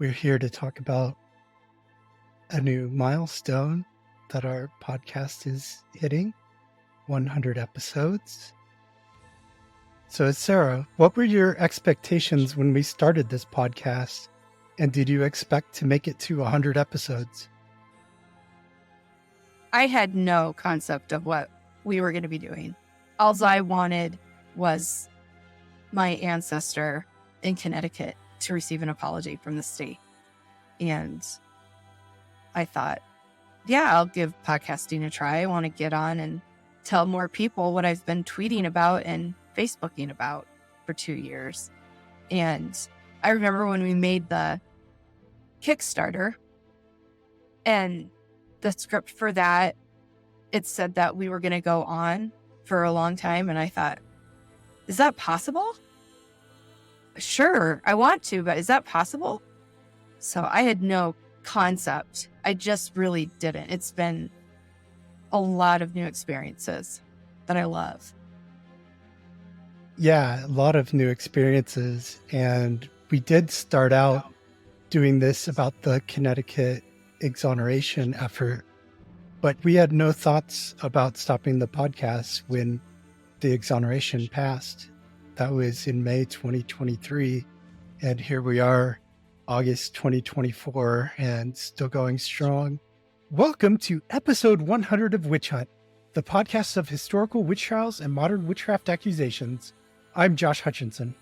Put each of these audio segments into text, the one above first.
We're here to talk about a new milestone that our podcast is hitting, 100 episodes. So, Sarah, what were your expectations when we started this podcast? And did you expect to make it to 100 episodes? I had no concept of what we were going to be doing. All I wanted was my ancestor in Connecticut to receive an apology from the state. And I thought, yeah, I'll give podcasting a try. I want to get on and tell more people what I've been tweeting about and Facebooking about for 2 years. And I remember when we made the Kickstarter and the script for that, it said that we were going to go on for a long time. And I thought, is that possible? Sure, I want to, but is that possible? So I had no concept. I just really didn't. It's been a lot of new experiences that I love. Yeah, a lot of new experiences. And we did start out doing this about the Connecticut exoneration effort, but we had no thoughts about stopping the podcast when the exoneration passed. That was in May 2023. And here we are, August 2024, and still going strong. Welcome to episode 100 of Witch Hunt, the podcast of historical witch trials and modern witchcraft accusations. I'm Josh Hutchinson.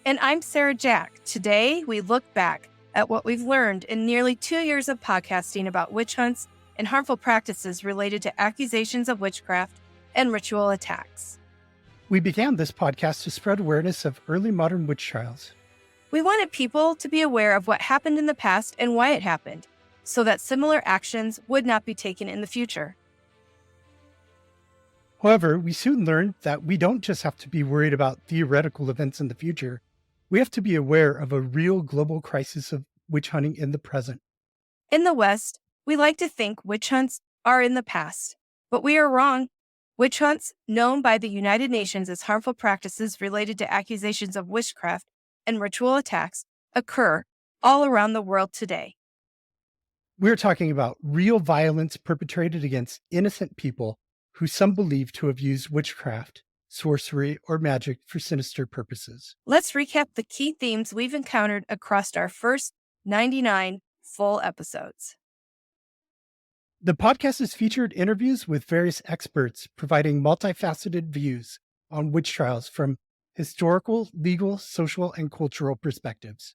And I'm Sarah Jack. Today, we look back at what we've learned in nearly 2 years of podcasting about witch hunts and harmful practices related to accusations of witchcraft and ritual attacks. We began this podcast to spread awareness of early modern witch trials. We wanted people to be aware of what happened in the past and why it happened, so that similar actions would not be taken in the future. However, we soon learned that we don't just have to be worried about theoretical events in the future. We have to be aware of a real global crisis of witch hunting in the present. In the West, we like to think witch hunts are in the past, but we are wrong. Witch hunts, known by the United Nations as harmful practices related to accusations of witchcraft and ritual attacks, occur all around the world today. We're talking about real violence perpetrated against innocent people who some believe to have used witchcraft, sorcery, or magic for sinister purposes. Let's recap the key themes we've encountered across our first 99 full episodes. The podcast has featured interviews with various experts providing multifaceted views on witch trials from historical, legal, social, and cultural perspectives.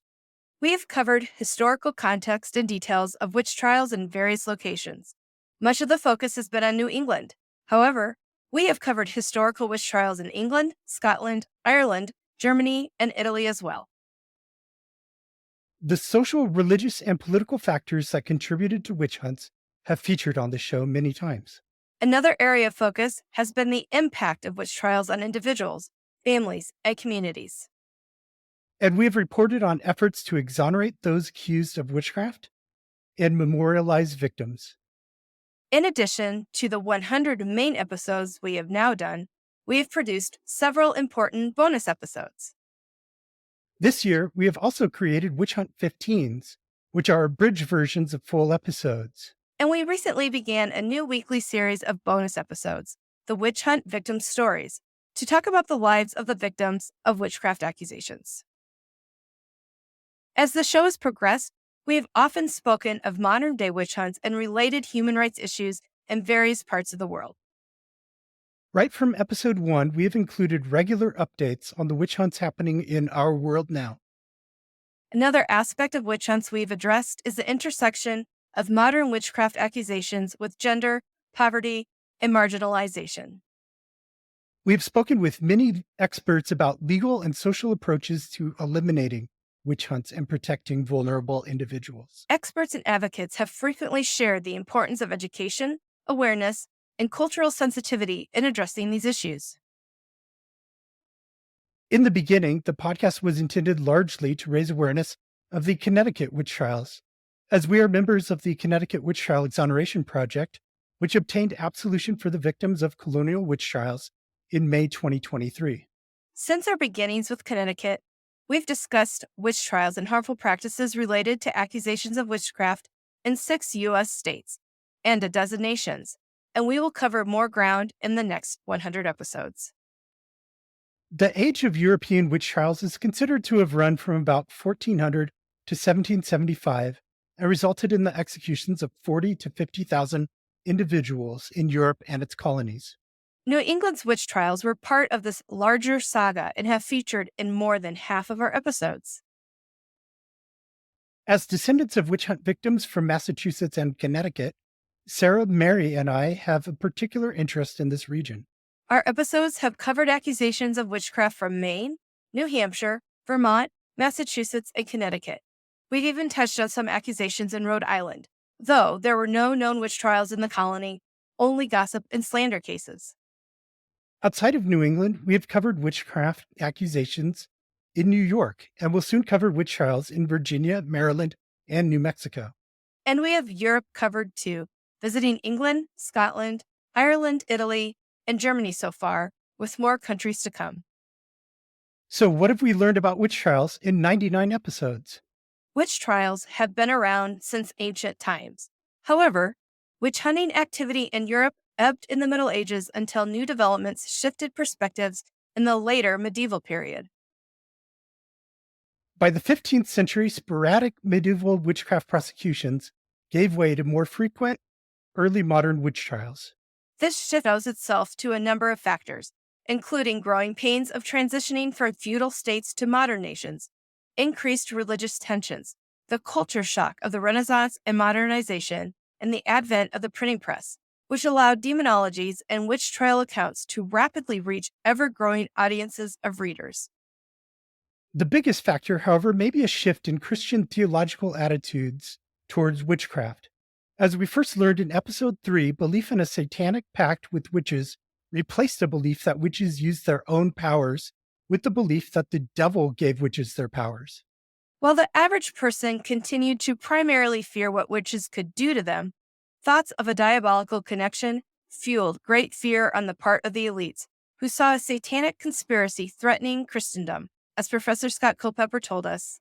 We have covered historical context and details of witch trials in various locations. Much of the focus has been on New England. However, we have covered historical witch trials in England, Scotland, Ireland, Germany, and Italy as well. The social, religious, and political factors that contributed to witch hunts have featured on the show many times. Another area of focus has been the impact of witch trials on individuals, families, and communities. And we have reported on efforts to exonerate those accused of witchcraft and memorialize victims. In addition to the 100 main episodes we have now done, we have produced several important bonus episodes. This year, we have also created Witch Hunt 15s, which are abridged versions of full episodes. And we recently began a new weekly series of bonus episodes, the Witch Hunt Victim Stories, to talk about the lives of the victims of witchcraft accusations. As the show has progressed, we have often spoken of modern-day witch hunts and related human rights issues in various parts of the world. Right from episode 1, we have included regular updates on the witch hunts happening in our world now. Another aspect of witch hunts we've addressed is the intersection of modern witchcraft accusations with gender, poverty, and marginalization. We have spoken with many experts about legal and social approaches to eliminating witch hunts and protecting vulnerable individuals. Experts and advocates have frequently shared the importance of education, awareness, and cultural sensitivity in addressing these issues. In the beginning, the podcast was intended largely to raise awareness of the Connecticut witch trials, as we are members of the Connecticut Witch Trial Exoneration Project, which obtained absolution for the victims of colonial witch trials in May 2023. Since our beginnings with Connecticut, We've discussed witch trials and harmful practices related to accusations of witchcraft in 6 U.S. states and a dozen nations, and we will cover more ground in the next 100 episodes. The age of European witch trials is considered to have run from about 1400 to 1775 and resulted in the executions of 40 to 50,000 individuals in Europe and its colonies. New England's witch trials were part of this larger saga and have featured in more than half of our episodes. As descendants of witch hunt victims from Massachusetts and Connecticut, Sarah, Mary, and I have a particular interest in this region. Our episodes have covered accusations of witchcraft from Maine, New Hampshire, Vermont, Massachusetts, and Connecticut. We've even touched on some accusations in Rhode Island, though there were no known witch trials in the colony, only gossip and slander cases. Outside of New England, we have covered witchcraft accusations in New York and will soon cover witch trials in Virginia, Maryland, and New Mexico. And we have Europe covered too, visiting England, Scotland, Ireland, Italy, and Germany so far, with more countries to come. So, what have we learned about witch trials in 99 episodes? Witch trials have been around since ancient times. However, witch hunting activity in Europe ebbed in the Middle Ages until new developments shifted perspectives in the later medieval period. By the 15th century, sporadic medieval witchcraft prosecutions gave way to more frequent early modern witch trials. This shift owes itself to a number of factors, including growing pains of transitioning from feudal states to modern nations, increased religious tensions, the culture shock of the Renaissance and modernization, and the advent of the printing press, which allowed demonologies and witch trial accounts to rapidly reach ever-growing audiences of readers. The biggest factor, however, may be a shift in Christian theological attitudes towards witchcraft. As we first learned in episode 3, belief in a satanic pact with witches replaced a belief that witches used their own powers with the belief that the devil gave witches their powers. While the average person continued to primarily fear what witches could do to them, thoughts of a diabolical connection fueled great fear on the part of the elites, who saw a satanic conspiracy threatening Christendom, as Professor Scott Culpepper told us.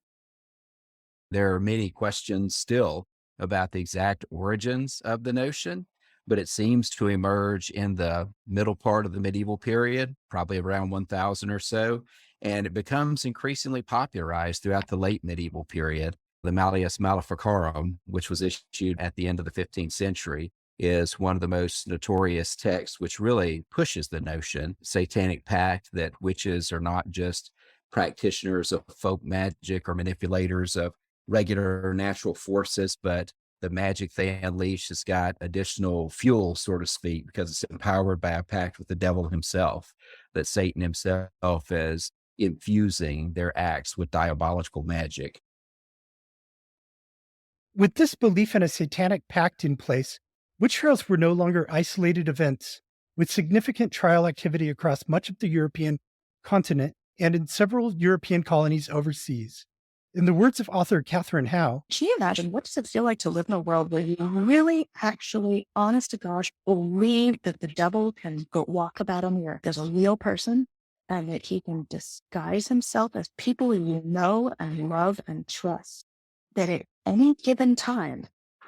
There are many questions still about the exact origins of the notion, but it seems to emerge in the middle part of the medieval period, probably around 1000 or so, and it becomes increasingly popularized throughout the late medieval period. The Malleus Maleficarum, which was issued at the end of the 15th century, is one of the most notorious texts, which really pushes the notion, satanic pact, that witches are not just practitioners of folk magic or manipulators of regular natural forces, but the magic they unleash has got additional fuel, so to speak, because it's empowered by a pact with the devil himself, that Satan himself is infusing their acts with diabolical magic. With this belief in a satanic pact in place, witch trials were no longer isolated events, with significant trial activity across much of the European continent and in several European colonies overseas. In the words of author Catherine Howe, can you imagine what does it feel like to live in a world where you really actually, honest to gosh, believe that the devil can go walk about on the earth as a real person and that he can disguise himself as people you know and love and trust? That at any given time,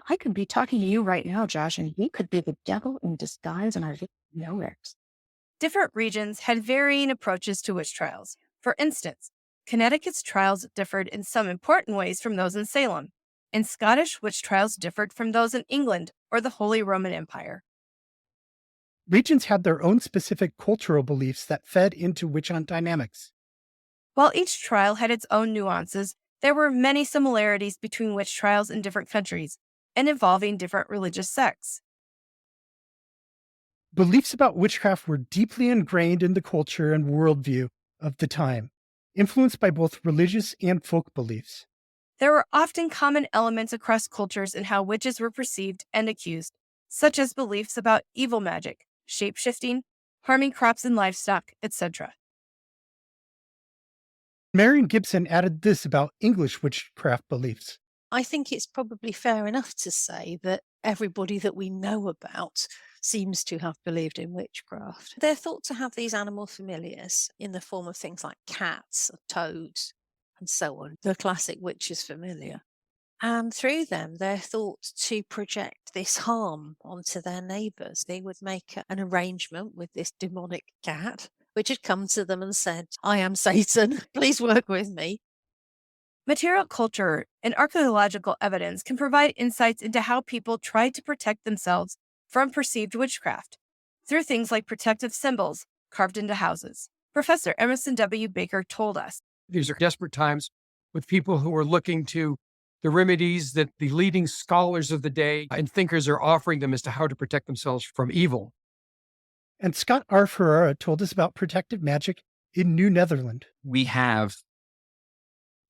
I could be talking to you right now, Josh, and you could be the devil in disguise and I didn't know it. Different regions had varying approaches to witch trials. For instance, Connecticut's trials differed in some important ways from those in Salem, and Scottish witch trials differed from those in England or the Holy Roman Empire. regions had their own specific cultural beliefs that fed into witch hunt dynamics. While each trial had its own nuances, there were many similarities between witch trials in different countries and involving different religious sects. Beliefs about witchcraft were deeply ingrained in the culture and worldview of the time, influenced by both religious and folk beliefs. There were often common elements across cultures in how witches were perceived and accused, such as beliefs about evil magic, shape-shifting, harming crops and livestock, etc. Marion Gibson added this about English witchcraft beliefs. I think it's probably fair enough to say that everybody that we know about seems to have believed in witchcraft. They're thought to have these animal familiars in the form of things like cats or toads. and so on. The classic witch is familiar. And through them, they're thought to project this harm onto their neighbours. They would make an arrangement with this demonic cat, which had come to them and said, I am Satan, please work with me. Material culture and archaeological evidence can provide insights into how people tried to protect themselves from perceived witchcraft through things like protective symbols carved into houses. Professor Emerson W. Baker told us, these are desperate times with people who are looking to the remedies that the leading scholars of the day and thinkers are offering them as to how to protect themselves from evil. And Scott R. Ferrara told us about protective magic in New Netherland. We have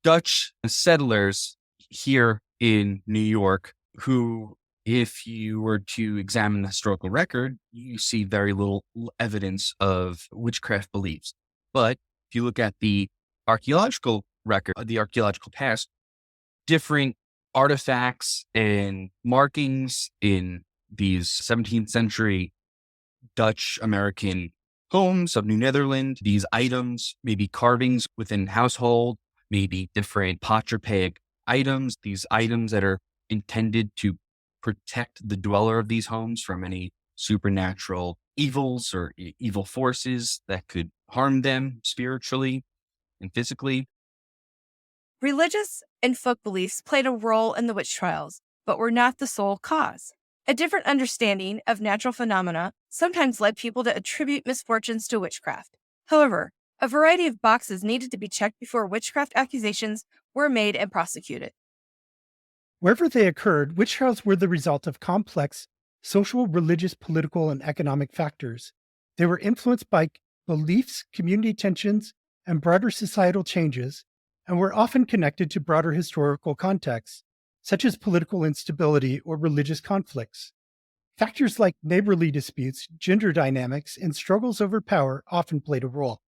Dutch settlers here in New York who, if you were to examine the historical record, you see very little evidence of witchcraft beliefs. But if you look at the archaeological record, the archaeological past, different artifacts and markings in these 17th century Dutch American homes of New Netherland, these items, maybe carvings within household, maybe different patrapaic items, these items that are intended to protect the dweller of these homes from any supernatural evils or evil forces that could harm them spiritually and physically. religious and folk beliefs played a role in the witch trials, but were not the sole cause. A different understanding of natural phenomena sometimes led people to attribute misfortunes to witchcraft. However, a variety of boxes needed to be checked before witchcraft accusations were made and prosecuted. Wherever they occurred, witch trials were the result of complex social, religious, political, and economic factors. They were influenced by beliefs, community tensions, and broader societal changes, and were often connected to broader historical contexts, such as political instability or religious conflicts. Factors like neighborly disputes, gender dynamics, and struggles over power often played a role.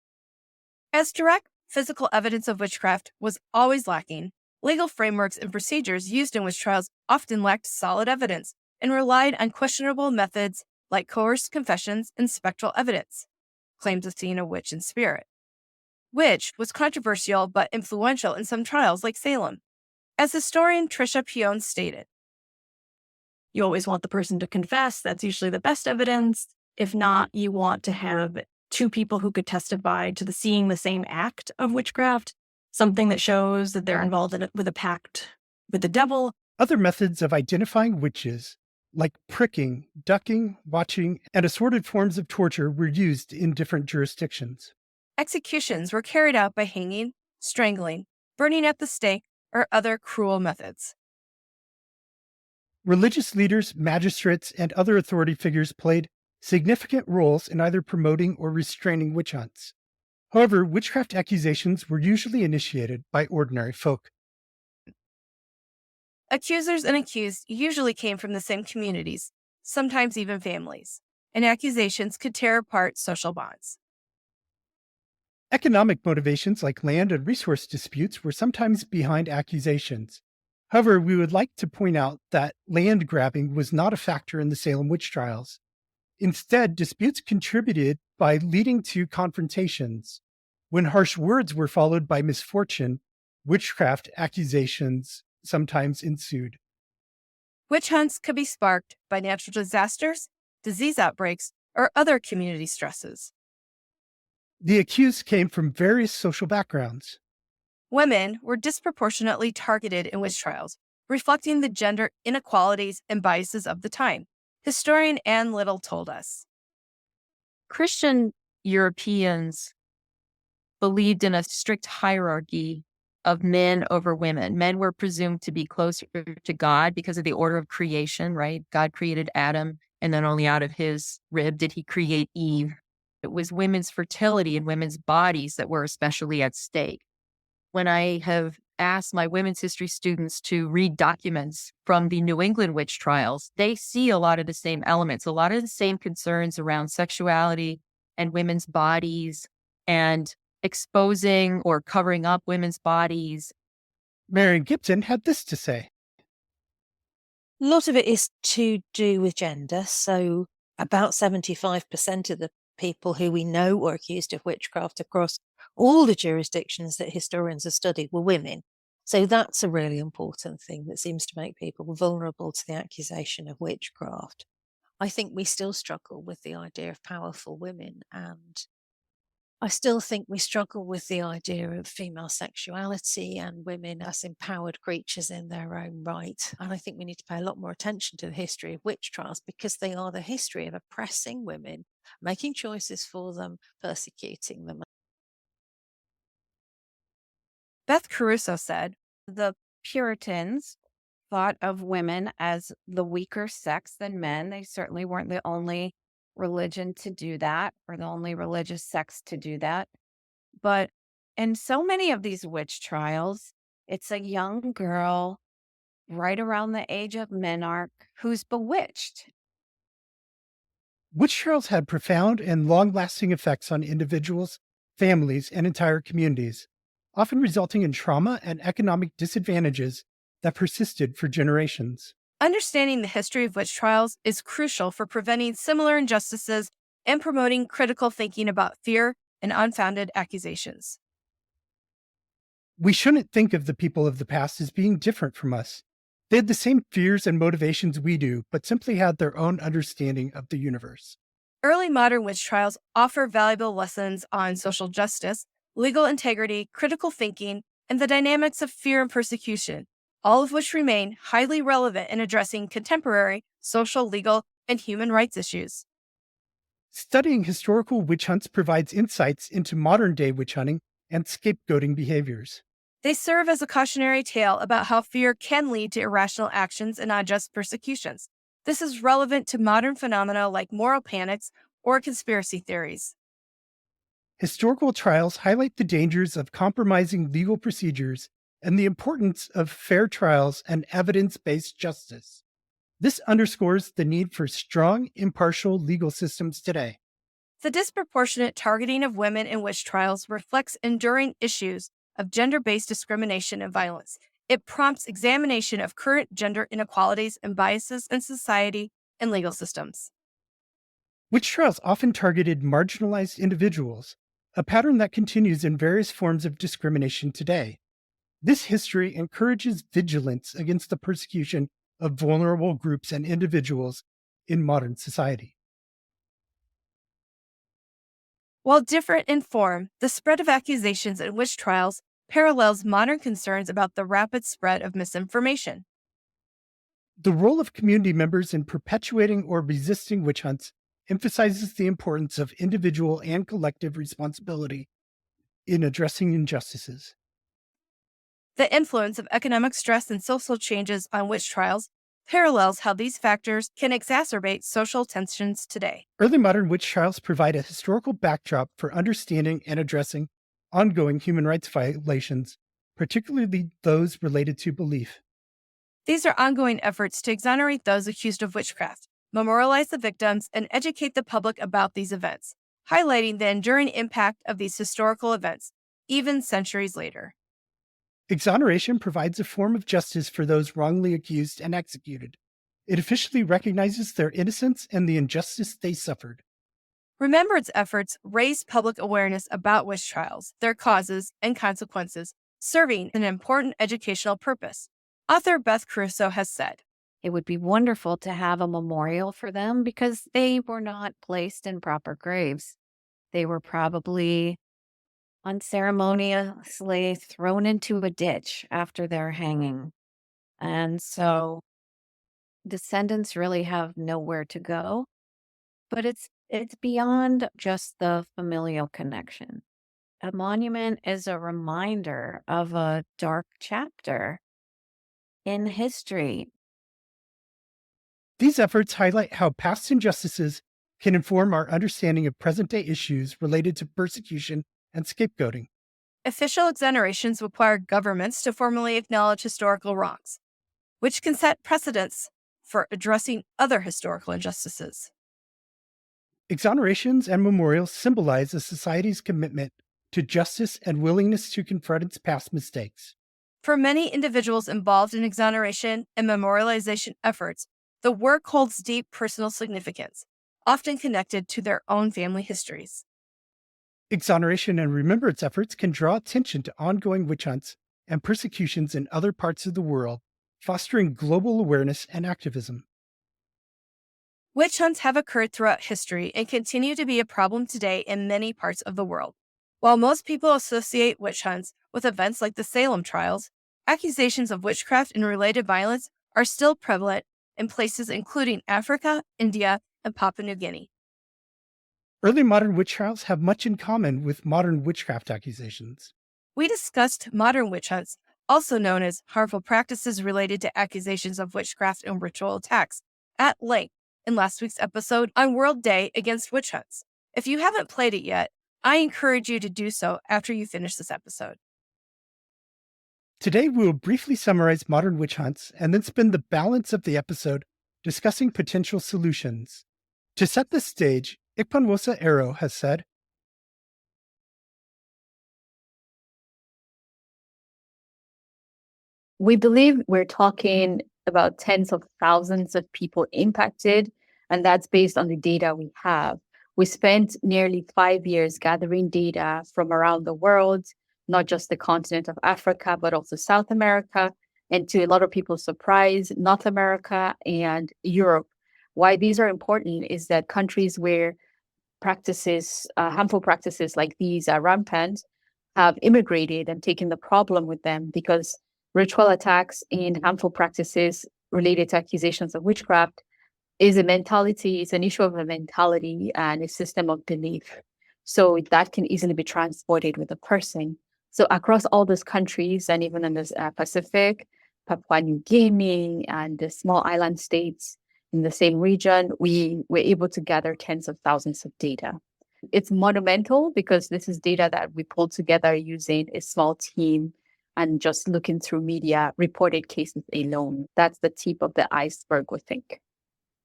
As direct physical evidence of witchcraft was always lacking, legal frameworks and procedures used in witch trials often lacked solid evidence and relied on questionable methods like coerced confessions and spectral evidence, claims of seeing a witch in spirit, which was controversial but influential in some trials like Salem. As historian Tricia Pion stated, You always want the person to confess. That's usually the best evidence. If not, you want to have two people who could testify to the seeing the same act of witchcraft, something that shows that they're involved in it with a pact with the devil. Other methods of identifying witches, like pricking, ducking, watching, and assorted forms of torture, were used in different jurisdictions. executions were carried out by hanging, strangling, burning at the stake, or other cruel methods. Religious leaders, magistrates, and other authority figures played significant roles in either promoting or restraining witch hunts. However, witchcraft accusations were usually initiated by ordinary folk. Accusers and accused usually came from the same communities, sometimes even families, and accusations could tear apart social bonds. Economic motivations like land and resource disputes were sometimes behind accusations. However, we would like to point out that land grabbing was not a factor in the Salem witch trials. Instead, disputes contributed by leading to confrontations. When harsh words were followed by misfortune, witchcraft accusations sometimes ensued. Witch hunts could be sparked by natural disasters, disease outbreaks, or other community stresses. The accused came from various social backgrounds. Women were disproportionately targeted in witch trials, reflecting the gender inequalities and biases of the time. Historian Anne Little told us, Christian Europeans believed in a strict hierarchy of men over women. Men were presumed to be closer to God because of the order of creation, right? God created Adam, and then only out of his rib did he create Eve. It was women's fertility and women's bodies that were especially at stake. When I have asked my women's history students to read documents from the New England witch trials, they see a lot of the same elements, a lot of the same concerns around sexuality and women's bodies and exposing or covering up women's bodies. Marion Gibson had this to say. A lot of it is to do with gender. So about 75% of the people who we know were accused of witchcraft across All the jurisdictions that historians have studied were women. So that's a really important thing that seems to make people vulnerable to the accusation of witchcraft. I think we still struggle with the idea of powerful women, and I still think we struggle with the idea of female sexuality and women as empowered creatures in their own right. And I think we need to pay a lot more attention to the history of witch trials, because they are the history of oppressing women, making choices for them, persecuting them. Beth Caruso said, the Puritans thought of women as the weaker sex than men. They certainly weren't the only religion to do that, or the only religious sects to do that. But in so many of these witch trials, it's a young girl right around the age of menarche who's bewitched. Witch trials had profound and long lasting effects on individuals, families, and entire communities, often resulting in trauma and economic disadvantages that persisted for generations. Understanding the history of witch trials is crucial for preventing similar injustices and promoting critical thinking about fear and unfounded accusations. We shouldn't think of the people of the past as being different from us. They had the same fears and motivations we do, but simply had their own understanding of the universe. Early modern witch trials offer valuable lessons on social justice, legal integrity, critical thinking, and the dynamics of fear and persecution, all of which remain highly relevant in addressing contemporary social, legal, and human rights issues. Studying historical witch hunts provides insights into modern-day witch hunting and scapegoating behaviors. They serve as a cautionary tale about how fear can lead to irrational actions and unjust persecutions. This is relevant to modern phenomena like moral panics or conspiracy theories. Historical trials highlight the dangers of compromising legal procedures and the importance of fair trials and evidence-based justice. This underscores the need for strong, impartial legal systems today. The disproportionate targeting of women in witch trials reflects enduring issues of gender-based discrimination and violence. It prompts examination of current gender inequalities and biases in society and legal systems. Witch trials often targeted marginalized individuals, a pattern that continues in various forms of discrimination today. This history encourages vigilance against the persecution of vulnerable groups and individuals in modern society. While different in form, the spread of accusations in witch trials parallels modern concerns about the rapid spread of misinformation. The role of community members in perpetuating or resisting witch hunts emphasizes the importance of individual and collective responsibility in addressing injustices. The influence of economic stress and social changes on witch trials parallels how these factors can exacerbate social tensions today. Early modern witch trials provide a historical backdrop for understanding and addressing ongoing human rights violations, particularly those related to belief. These are ongoing efforts to exonerate those accused of witchcraft, memorialize the victims, and educate the public about these events, highlighting the enduring impact of these historical events, even centuries later. Exoneration provides a form of justice for those wrongly accused and executed. It officially recognizes their innocence and the injustice they suffered. Remembrance efforts raise public awareness about witch trials, their causes, and consequences, serving an important educational purpose. Author Beth Caruso has said, It would be wonderful to have a memorial for them because they were not placed in proper graves. They were probably unceremoniously thrown into a ditch after their hanging. And so descendants really have nowhere to go. But it's beyond just the familial connection. A monument is a reminder of a dark chapter in history. These efforts highlight how past injustices can inform our understanding of present-day issues related to persecution and scapegoating. Official exonerations require governments to formally acknowledge historical wrongs, which can set precedents for addressing other historical injustices. Exonerations and memorials symbolize a society's commitment to justice and willingness to confront its past mistakes. For many individuals involved in exoneration and memorialization efforts, the work holds deep personal significance, often connected to their own family histories. Exoneration and remembrance efforts can draw attention to ongoing witch hunts and persecutions in other parts of the world, fostering global awareness and activism. Witch hunts have occurred throughout history and continue to be a problem today in many parts of the world. While most people associate witch hunts with events like the Salem trials, accusations of witchcraft and related violence are still prevalent in places including Africa, India, and Papua New Guinea. Early modern witch trials have much in common with modern witchcraft accusations. We discussed modern witch hunts, also known as harmful practices related to accusations of witchcraft and ritual attacks, at length in last week's episode on World Day Against Witch Hunts. If you haven't played it yet, I encourage you to do so after you finish this episode. Today, we will briefly summarize modern witch hunts and then spend the balance of the episode discussing potential solutions. To set the stage, Ikpanwosa Ero has said, We believe we're talking about tens of thousands of people impacted, and that's based on the data we have. We spent nearly 5 years gathering data from around the world, not just the continent of Africa, but also South America, and to a lot of people's surprise, North America and Europe. Why these are important is that countries where harmful practices like these are rampant, have immigrated and taken the problem with them, because ritual attacks and harmful practices related to accusations of witchcraft is a mentality, it's an issue of a mentality and a system of belief. So that can easily be transported with a person. So across all those countries, and even in the Pacific, Papua New Guinea and the small island states in the same region, we were able to gather tens of thousands of data. It's monumental because this is data that we pulled together using a small team and just looking through media reported cases alone. That's the tip of the iceberg, we think.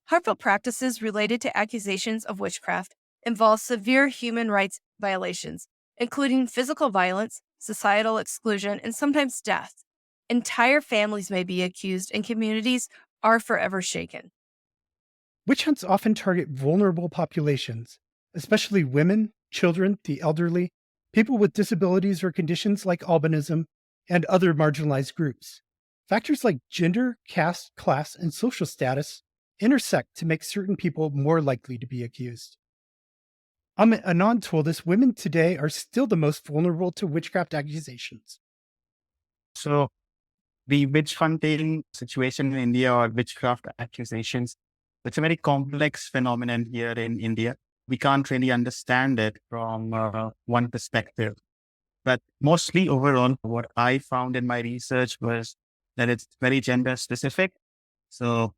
Harmful practices related to accusations of witchcraft involve severe human rights violations, including physical violence, societal exclusion, and sometimes death. Entire families may be accused, and communities are forever shaken. witch hunts often target vulnerable populations, especially women, children, the elderly, people with disabilities or conditions like albinism, and other marginalized groups. Factors like gender, caste, class, and social status intersect to make certain people more likely to be accused. Amit Anand told us women today are still the most vulnerable to witchcraft accusations. So the witch hunting situation in India, or witchcraft accusations, it's a very complex phenomenon here in India. We can't really understand it from one perspective. But mostly overall, what I found in my research was that it's very gender specific. So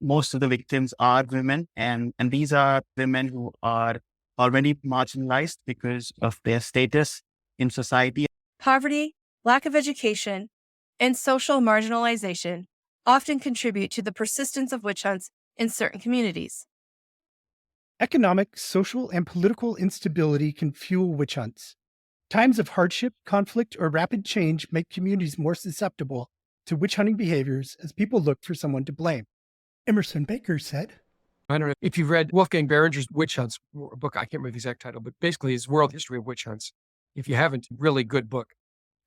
most of the victims are women, and these are women who are already marginalized because of their status in society. Poverty, lack of education, and social marginalization often contribute to the persistence of witch hunts in certain communities. Economic, social, and political instability can fuel witch hunts. Times of hardship, conflict, or rapid change make communities more susceptible to witch hunting behaviors as people look for someone to blame. Emerson Baker said, I don't know if you've read Wolfgang Behringer's Witch Hunts book. I can't remember the exact title, but basically his World History of Witch Hunts. If you haven't, really good book.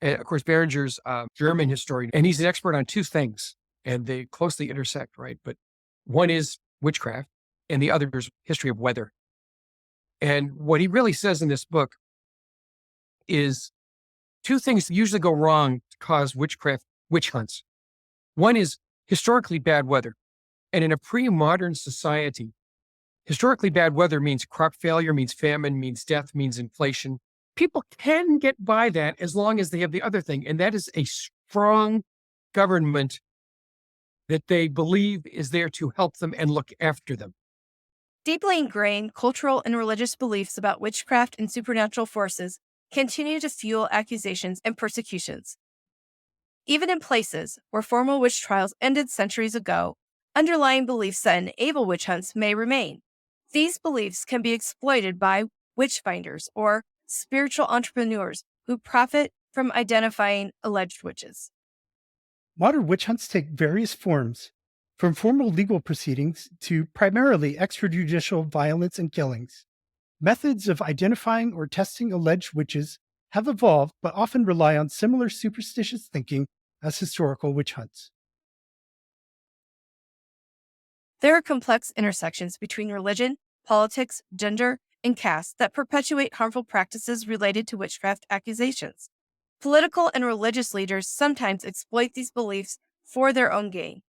And of course, Behringer's a German historian, and he's an expert on two things, and they closely intersect, right? But one is witchcraft, and the other is history of weather. And what he really says in this book is two things usually go wrong to cause witch hunts. One is historically bad weather. And in a pre-modern society, historically bad weather means crop failure, means famine, means death, means inflation. People can get by that as long as they have the other thing. And that is a strong government that they believe is there to help them and look after them. Deeply ingrained cultural and religious beliefs about witchcraft and supernatural forces continue to fuel accusations and persecutions. Even in places where formal witch trials ended centuries ago, underlying beliefs that enable witch hunts may remain. These beliefs can be exploited by witch finders or spiritual entrepreneurs who profit from identifying alleged witches. Modern witch hunts take various forms, from formal legal proceedings to primarily extrajudicial violence and killings. Methods of identifying or testing alleged witches have evolved, but often rely on similar superstitious thinking as historical witch hunts. There are complex intersections between religion, politics, gender, and caste that perpetuate harmful practices related to witchcraft accusations. Political and religious leaders sometimes exploit these beliefs for their own gain.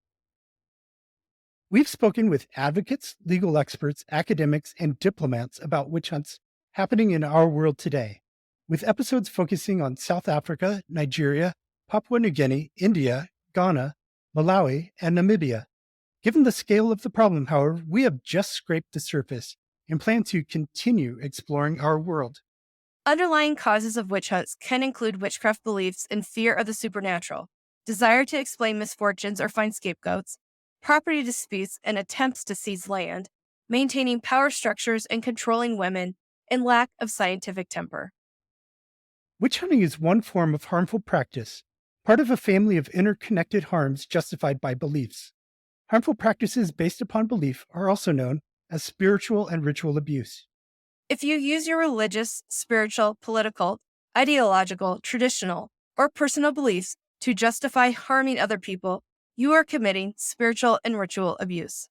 We've spoken with advocates, legal experts, academics, and diplomats about witch hunts happening in our world today, with episodes focusing on South Africa, Nigeria, Papua New Guinea, India, Ghana, Malawi, and Namibia. Given the scale of the problem, however, we have just scraped the surface and plan to continue exploring our world. Underlying causes of witch hunts can include witchcraft beliefs and fear of the supernatural, desire to explain misfortunes or find scapegoats, property disputes and attempts to seize land, maintaining power structures and controlling women, and lack of scientific temper. Witch hunting is one form of harmful practice, part of a family of interconnected harms justified by beliefs. Harmful practices based upon belief are also known as spiritual and ritual abuse. If you use your religious, spiritual, political, ideological, traditional, or personal beliefs to justify harming other people, you are committing spiritual and ritual abuse.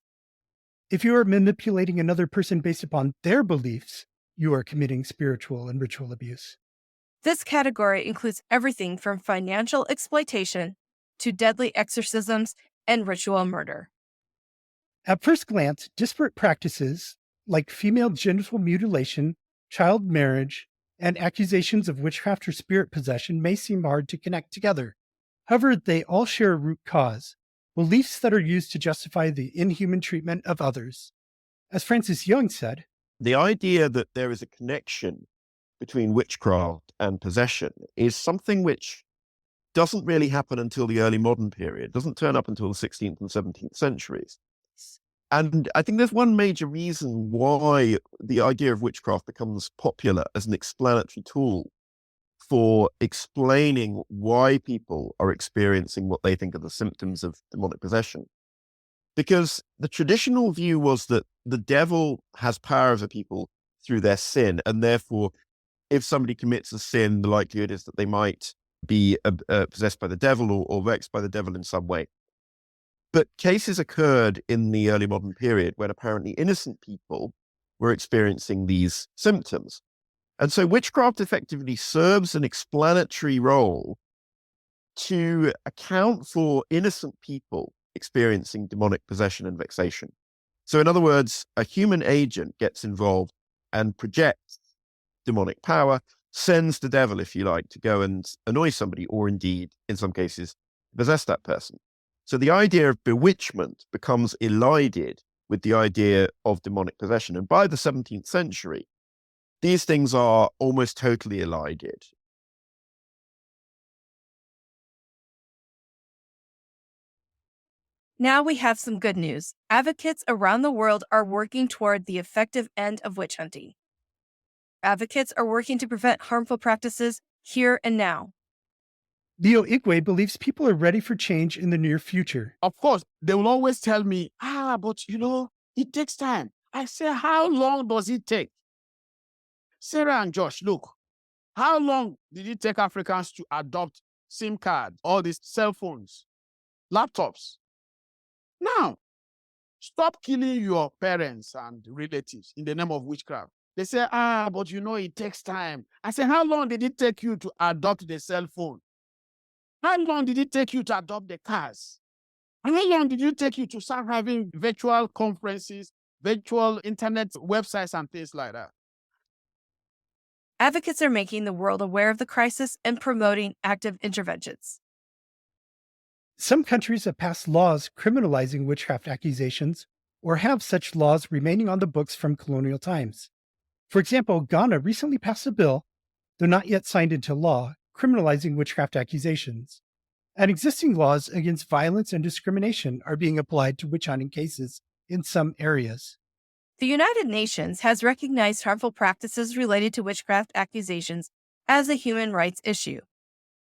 If you are manipulating another person based upon their beliefs, you are committing spiritual and ritual abuse. This category includes everything from financial exploitation to deadly exorcisms and ritual murder. At first glance, disparate practices like female genital mutilation, child marriage, and accusations of witchcraft or spirit possession may seem hard to connect together. However, they all share a root cause, beliefs that are used to justify the inhuman treatment of others. As Francis Young said, the idea that there is a connection between witchcraft and possession is something which doesn't really happen until the early modern period, doesn't turn up until the 16th and 17th centuries. And I think there's one major reason why the idea of witchcraft becomes popular as an explanatory tool for explaining why people are experiencing what they think are the symptoms of demonic possession. Because the traditional view was that the devil has power over people through their sin, and therefore, if somebody commits a sin, the likelihood is that they might be possessed by the devil or vexed by the devil in some way. But cases occurred in the early modern period when apparently innocent people were experiencing these symptoms. And so witchcraft effectively serves an explanatory role to account for innocent people experiencing demonic possession and vexation. So in other words, a human agent gets involved and projects demonic power, sends the devil, if you like, to go and annoy somebody, or indeed, in some cases, possess that person. So the idea of bewitchment becomes elided with the idea of demonic possession. And by the 17th century, these things are almost totally elided. Now we have some good news. Advocates around the world are working toward the effective end of witch hunting. Advocates are working to prevent harmful practices here and now. Leo Igwe believes people are ready for change in the near future. Of course, they will always tell me, but it takes time. I say, how long does it take? Sarah and Josh, look, how long did it take Africans to adopt SIM cards, all these cell phones, laptops? Now, stop killing your parents and relatives in the name of witchcraft. They say, but it takes time. I say, how long did it take you to adopt the cell phone? How long did it take you to adopt the cars? And how long did it take you to start having virtual conferences, virtual internet websites, and things like that? Advocates are making the world aware of the crisis and promoting active interventions. Some countries have passed laws criminalizing witchcraft accusations or have such laws remaining on the books from colonial times. For example, Ghana recently passed a bill, though not yet signed into law, criminalizing witchcraft accusations. And existing laws against violence and discrimination are being applied to witch hunting cases in some areas. The United Nations has recognized harmful practices related to witchcraft accusations as a human rights issue,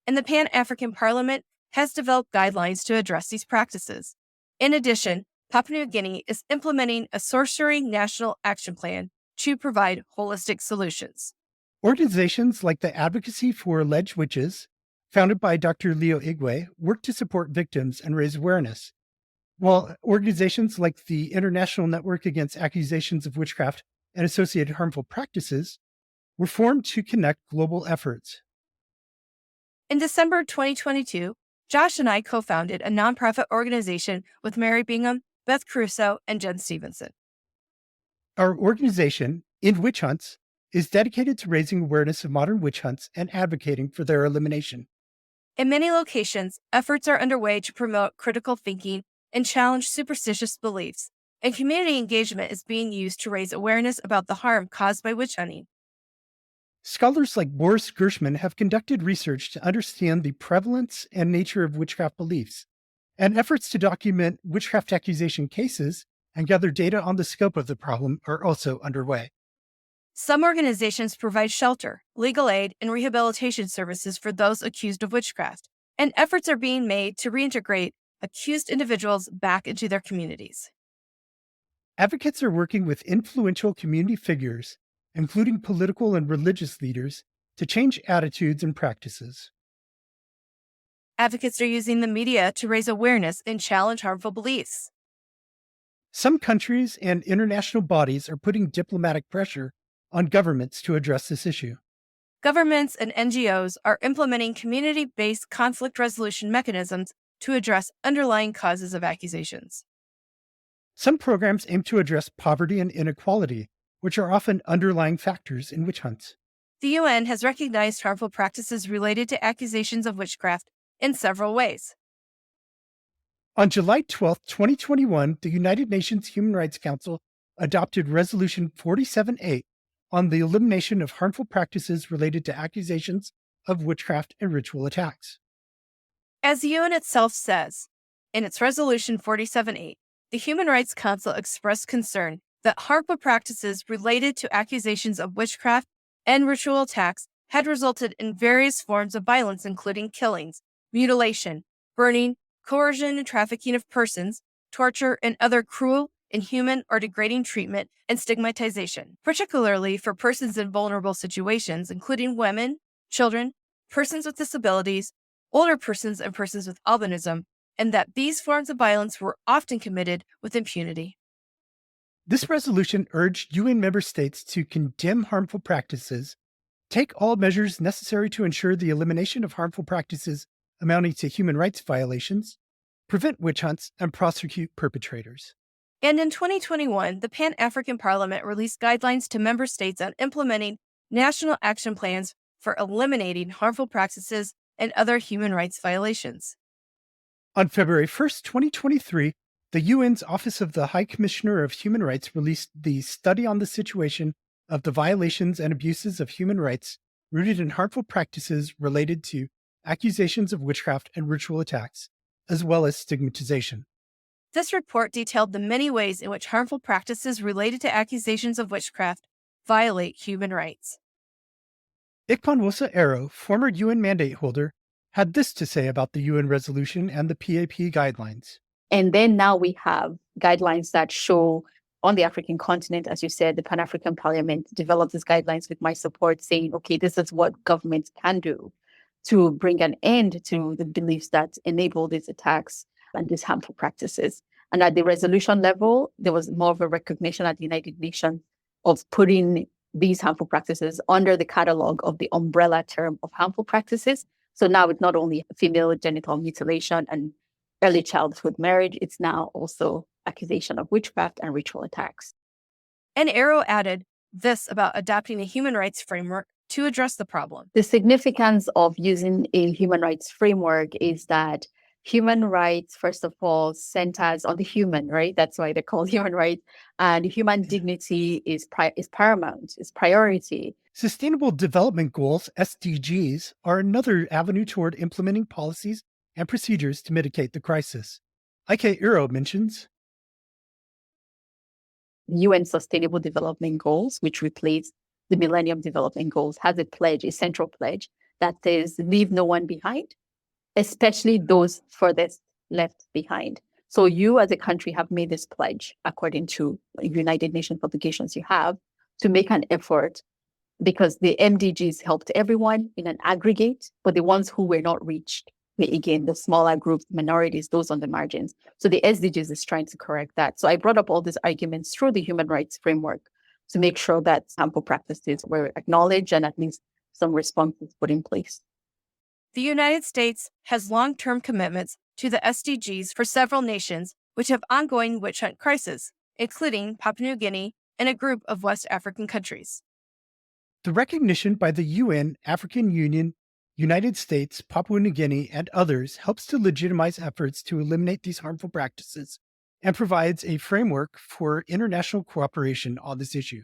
and the Pan-African Parliament has developed guidelines to address these practices. In addition, Papua New Guinea is implementing a sorcery national action plan to provide holistic solutions. Organizations like the Advocacy for Alleged Witches, founded by Dr. Leo Igwe, work to support victims and raise awareness, while organizations like the International Network Against Accusations of Witchcraft and Associated Harmful Practices were formed to connect global efforts. In December 2022, Josh and I co-founded a nonprofit organization with Mary Bingham, Beth Crusoe, and Jen Stevenson. Our organization, End Witch Hunts, is dedicated to raising awareness of modern witch hunts and advocating for their elimination. In many locations, efforts are underway to promote critical thinking and challenge superstitious beliefs, and community engagement is being used to raise awareness about the harm caused by witch hunting. Scholars like Boris Gershman have conducted research to understand the prevalence and nature of witchcraft beliefs, and efforts to document witchcraft accusation cases and gather data on the scope of the problem are also underway. Some organizations provide shelter, legal aid, and rehabilitation services for those accused of witchcraft, and efforts are being made to reintegrate accused individuals back into their communities. Advocates are working with influential community figures, including political and religious leaders, to change attitudes and practices. Advocates are using the media to raise awareness and challenge harmful beliefs. Some countries and international bodies are putting diplomatic pressure on governments to address this issue. Governments and NGOs are implementing community-based conflict resolution mechanisms to address underlying causes of accusations. Some programs aim to address poverty and inequality, which are often underlying factors in witch hunts. The UN has recognized harmful practices related to accusations of witchcraft in several ways. On July 12, 2021, the United Nations Human Rights Council adopted Resolution 47.8 on the elimination of harmful practices related to accusations of witchcraft and ritual attacks. As the UN itself says, in its Resolution 47.8, the Human Rights Council expressed concern that harmful practices related to accusations of witchcraft and ritual attacks had resulted in various forms of violence, including killings, mutilation, burning, coercion and trafficking of persons, torture, and other cruel, inhuman, or degrading treatment and stigmatization, particularly for persons in vulnerable situations, including women, children, persons with disabilities, older persons, and persons with albinism, and that these forms of violence were often committed with impunity. This resolution urged UN member states to condemn harmful practices, take all measures necessary to ensure the elimination of harmful practices amounting to human rights violations, prevent witch hunts, and prosecute perpetrators. And in 2021, the Pan-African Parliament released guidelines to member states on implementing national action plans for eliminating harmful practices and other human rights violations. On February 1st, 2023, the UN's Office of the High Commissioner of Human Rights released the Study on the Situation of the Violations and Abuses of Human Rights Rooted in Harmful Practices Related to Accusations of Witchcraft and Ritual Attacks, as well as Stigmatization. This report detailed the many ways in which harmful practices related to accusations of witchcraft violate human rights. Ikpanwosa Arrow, former UN mandate holder, had this to say about the UN resolution and the PAP guidelines. And then now we have guidelines that show on the African continent, as you said, the Pan-African Parliament developed these guidelines with my support saying, okay, this is what governments can do to bring an end to the beliefs that enable these attacks and these harmful practices. And at the resolution level, there was more of a recognition at the United Nations of putting these harmful practices under the catalog of the umbrella term of harmful practices. So now it's not only female genital mutilation and early childhood marriage, it's now also accusation of witchcraft and ritual attacks. And Arrow added this about adopting a human rights framework to address the problem. The significance of using a human rights framework is that human rights, first of all, centers on the human, right? That's why they're called human rights. And human dignity is paramount, is priority. Sustainable Development Goals, SDGs, are another avenue toward implementing policies and procedures to mitigate the crisis. Ike Iro mentions UN Sustainable Development Goals, which replace the Millennium Development Goals, has a pledge, a central pledge that says leave no one behind, especially those furthest left behind. So you as a country have made this pledge according to United Nations publications you have to make an effort, because the MDGs helped everyone in an aggregate, but the ones who were not reached, the smaller groups, minorities, those on the margins. So the SDGs is trying to correct that. So I brought up all these arguments through the human rights framework to make sure that harmful practices were acknowledged and at least some responses put in place. The United States has long-term commitments to the SDGs for several nations which have ongoing witch hunt crises, including Papua New Guinea and a group of West African countries. The recognition by the UN, African Union, United States, Papua New Guinea, and others helps to legitimize efforts to eliminate these harmful practices and provides a framework for international cooperation on this issue.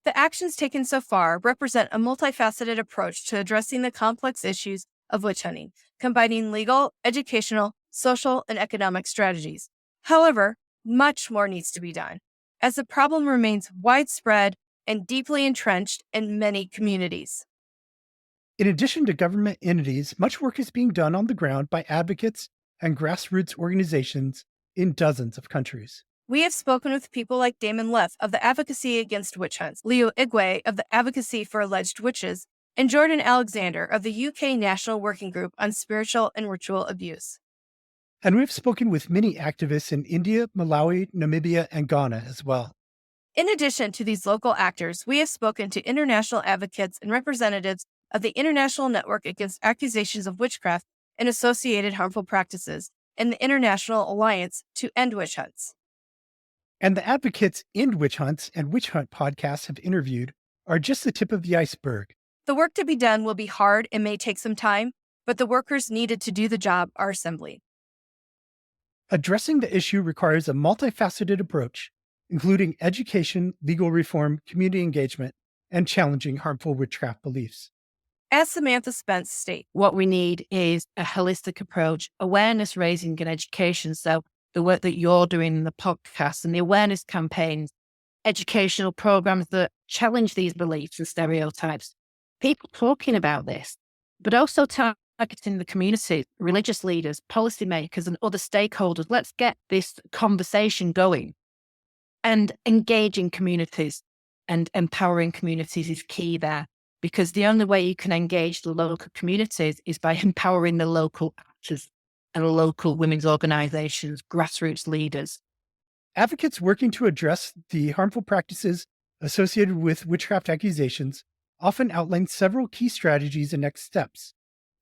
The actions taken so far represent a multifaceted approach to addressing the complex issues of witch hunting, combining legal, educational, social, and economic strategies. However, much more needs to be done, as the problem remains widespread and deeply entrenched in many communities. In addition to government entities, much work is being done on the ground by advocates and grassroots organizations in dozens of countries. We have spoken with people like Damon Leff of the Advocacy Against Witch Hunts, Leo Igwe of the Advocacy for Alleged Witches, and Jordan Alexander of the UK National Working Group on Spiritual and Ritual Abuse. And we've spoken with many activists in India, Malawi, Namibia, and Ghana as well. In addition to these local actors, we have spoken to international advocates and representatives of the International Network Against Accusations of Witchcraft and Associated Harmful Practices and the International Alliance to End Witch Hunts. And the advocates End Witch Hunts and Witch Hunt podcasts have interviewed are just the tip of the iceberg. The work to be done will be hard and may take some time, but the workers needed to do the job are assembling. Addressing the issue requires a multifaceted approach, including education, legal reform, community engagement, and challenging harmful witchcraft beliefs. As Samantha Spence states, What we need is a holistic approach, awareness raising and education. So the work that you're doing in the podcast and the awareness campaigns, educational programs that challenge these beliefs and stereotypes, people talking about this, but also targeting the community, religious leaders, policymakers, and other stakeholders. Let's get this conversation going. And engaging communities and empowering communities is key there, because the only way you can engage the local communities is by empowering the local actors and local women's organizations, grassroots leaders. Advocates working to address the harmful practices associated with witchcraft accusations often outline several key strategies and next steps.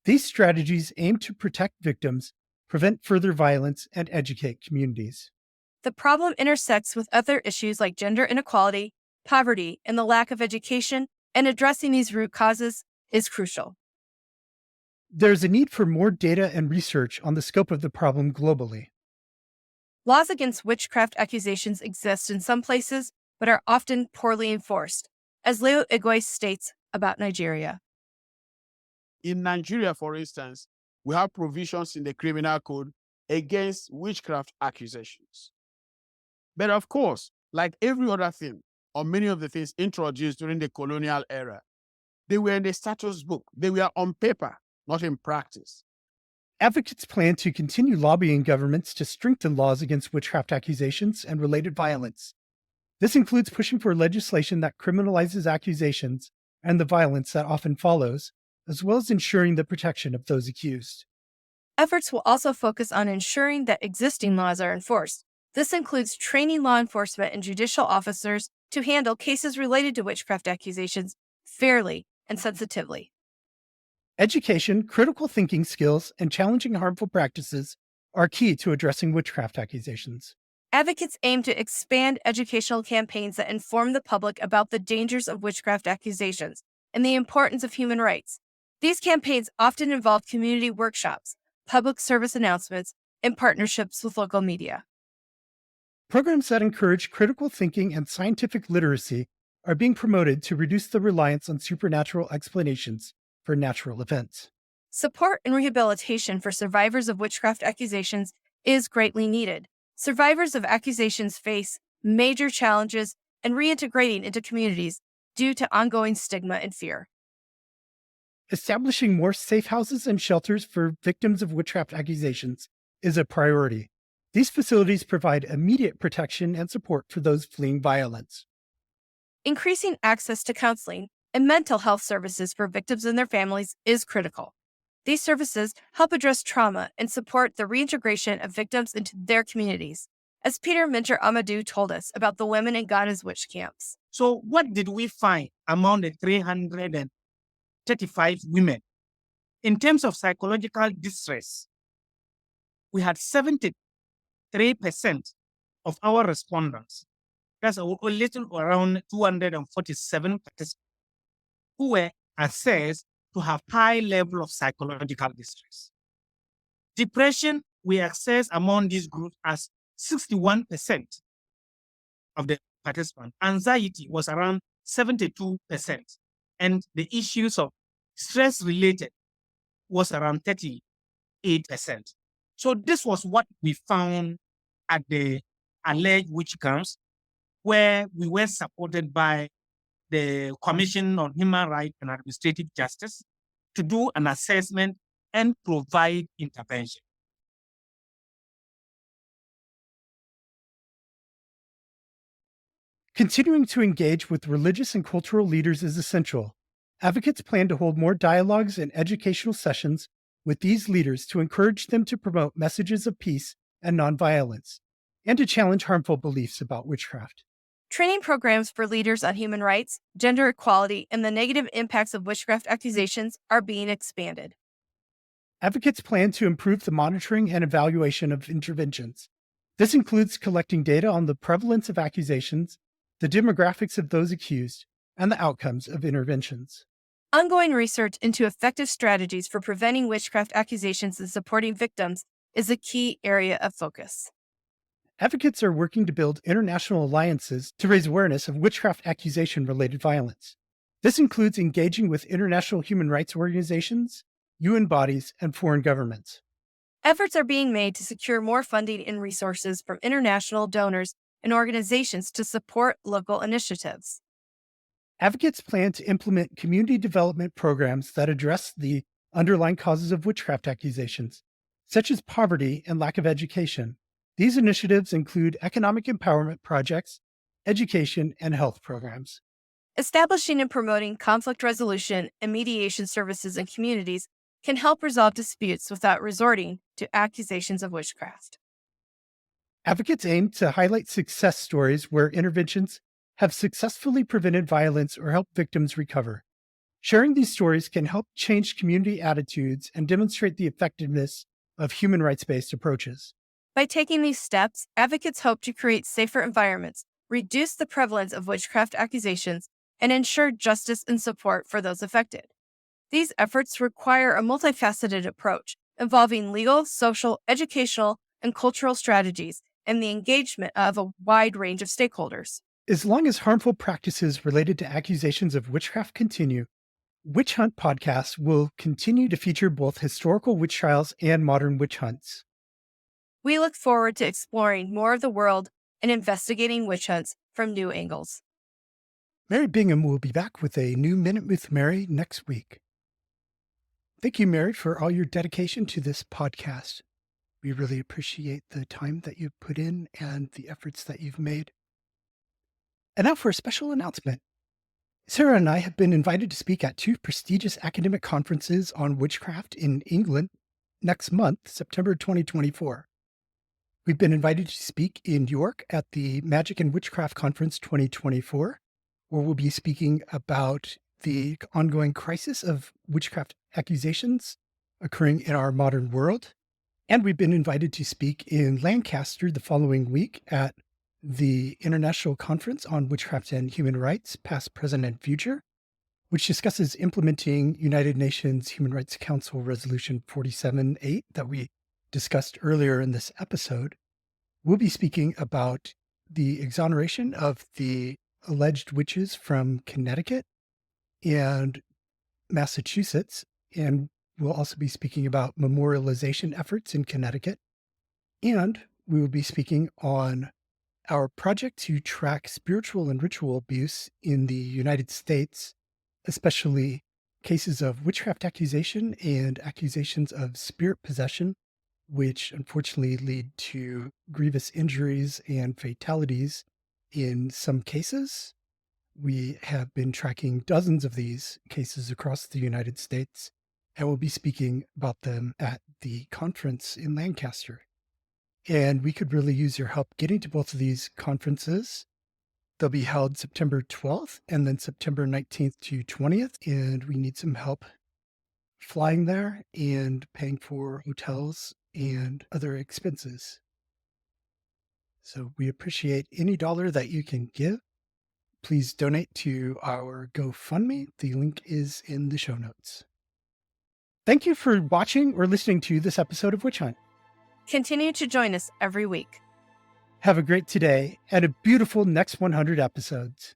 These strategies aim to protect victims, prevent further violence, and educate communities. the problem intersects with other issues like gender inequality, poverty, and the lack of education, and addressing these root causes is crucial. There's a need for more data and research on the scope of the problem globally. Laws against witchcraft accusations exist in some places, but are often poorly enforced, as Leo Igwe states about Nigeria. In Nigeria, for instance, we have provisions in the criminal code against witchcraft accusations. But of course, like every other thing, or many of the things introduced during the colonial era, they were in the status book. They were on paper, not in practice. Advocates plan to continue lobbying governments to strengthen laws against witchcraft accusations and related violence. This includes pushing for legislation that criminalizes accusations and the violence that often follows, as well as ensuring the protection of those accused. Efforts will also focus on ensuring that existing laws are enforced. This includes training law enforcement and judicial officers to handle cases related to witchcraft accusations fairly and sensitively. Education, critical thinking skills, and challenging harmful practices are key to addressing witchcraft accusations. Advocates aim to expand educational campaigns that inform the public about the dangers of witchcraft accusations and the importance of human rights. These campaigns often involve community workshops, public service announcements, and partnerships with local media. Programs that encourage critical thinking and scientific literacy are being promoted to reduce the reliance on supernatural explanations for natural events. Support and rehabilitation for survivors of witchcraft accusations is greatly needed. Survivors of accusations face major challenges in reintegrating into communities due to ongoing stigma and fear. Establishing more safe houses and shelters for victims of witchcraft accusations is a priority. These facilities provide immediate protection and support for those fleeing violence. Increasing access to counseling and mental health services for victims and their families is critical. These services help address trauma and support the reintegration of victims into their communities, as Peter Minter Amadou told us about the women in Ghana's witch camps. So what did we find among the 335 women? In terms of psychological distress, we had 73% of our respondents, that's a little around 247 participants, who were assessed to have high level of psychological distress. Depression, we assess among these groups as 61% of the participants. Anxiety was around 72%. And the issues of stress-related was around 38%. So this was what we found at the alleged witch camps, where we were supported by the Commission on Human Rights and Administrative Justice to do an assessment and provide intervention. Continuing to engage with religious and cultural leaders is essential. Advocates plan to hold more dialogues and educational sessions with these leaders to encourage them to promote messages of peace and nonviolence, and to challenge harmful beliefs about witchcraft. Training programs for leaders on human rights, gender equality, and the negative impacts of witchcraft accusations are being expanded. Advocates plan to improve the monitoring and evaluation of interventions. This includes collecting data on the prevalence of accusations, the demographics of those accused, and the outcomes of interventions. Ongoing research into effective strategies for preventing witchcraft accusations and supporting victims is a key area of focus. Advocates are working to build international alliances to raise awareness of witchcraft accusation-related violence. This includes engaging with international human rights organizations, UN bodies, and foreign governments. Efforts are being made to secure more funding and resources from international donors and organizations to support local initiatives. Advocates plan to implement community development programs that address the underlying causes of witchcraft accusations, such as poverty and lack of education. These initiatives include economic empowerment projects, education, and health programs. Establishing and promoting conflict resolution and mediation services in communities can help resolve disputes without resorting to accusations of witchcraft. Advocates aim to highlight success stories where interventions have successfully prevented violence or helped victims recover. Sharing these stories can help change community attitudes and demonstrate the effectiveness of human rights-based approaches. By taking these steps, advocates hope to create safer environments, reduce the prevalence of witchcraft accusations, and ensure justice and support for those affected. These efforts require a multifaceted approach involving legal, social, educational, and cultural strategies and the engagement of a wide range of stakeholders. As long as harmful practices related to accusations of witchcraft continue, Witch Hunt podcasts will continue to feature both historical witch trials and modern witch hunts. We look forward to exploring more of the world and investigating witch hunts from new angles. Mary Bingham will be back with a new Minute with Mary next week. Thank you, Mary, for all your dedication to this podcast. We really appreciate the time that you've put in and the efforts that you've made. And now for a special announcement. Sarah and I have been invited to speak at 2 prestigious academic conferences on witchcraft in England next month, September 2024. We've been invited to speak in York at the Magic and Witchcraft Conference 2024, where we'll be speaking about the ongoing crisis of witchcraft accusations occurring in our modern world. And we've been invited to speak in Lancaster the following week at the International Conference on Witchcraft and Human Rights, Past, Present, and Future, which discusses implementing United Nations Human Rights Council Resolution 47.8 that we discussed earlier in this episode. We'll be speaking about the exoneration of the alleged witches from Connecticut and Massachusetts, and we'll also be speaking about memorialization efforts in Connecticut. And we will be speaking on our project to track spiritual and ritual abuse in the United States, especially cases of witchcraft accusation and accusations of spirit possession, which unfortunately lead to grievous injuries and fatalities in some cases. We have been tracking dozens of these cases across the United States, and we'll be speaking about them at the conference in Lancaster. And we could really use your help getting to both of these conferences. They'll be held September 12th and then September 19th to 20th. And we need some help flying there and paying for hotels and other expenses. So we appreciate any dollar that you can give. Please donate to our GoFundMe. The link is in the show notes. Thank you for watching or listening to this episode of Witch Hunt. Continue to join us every week. Have a great today and a beautiful next 100 episodes.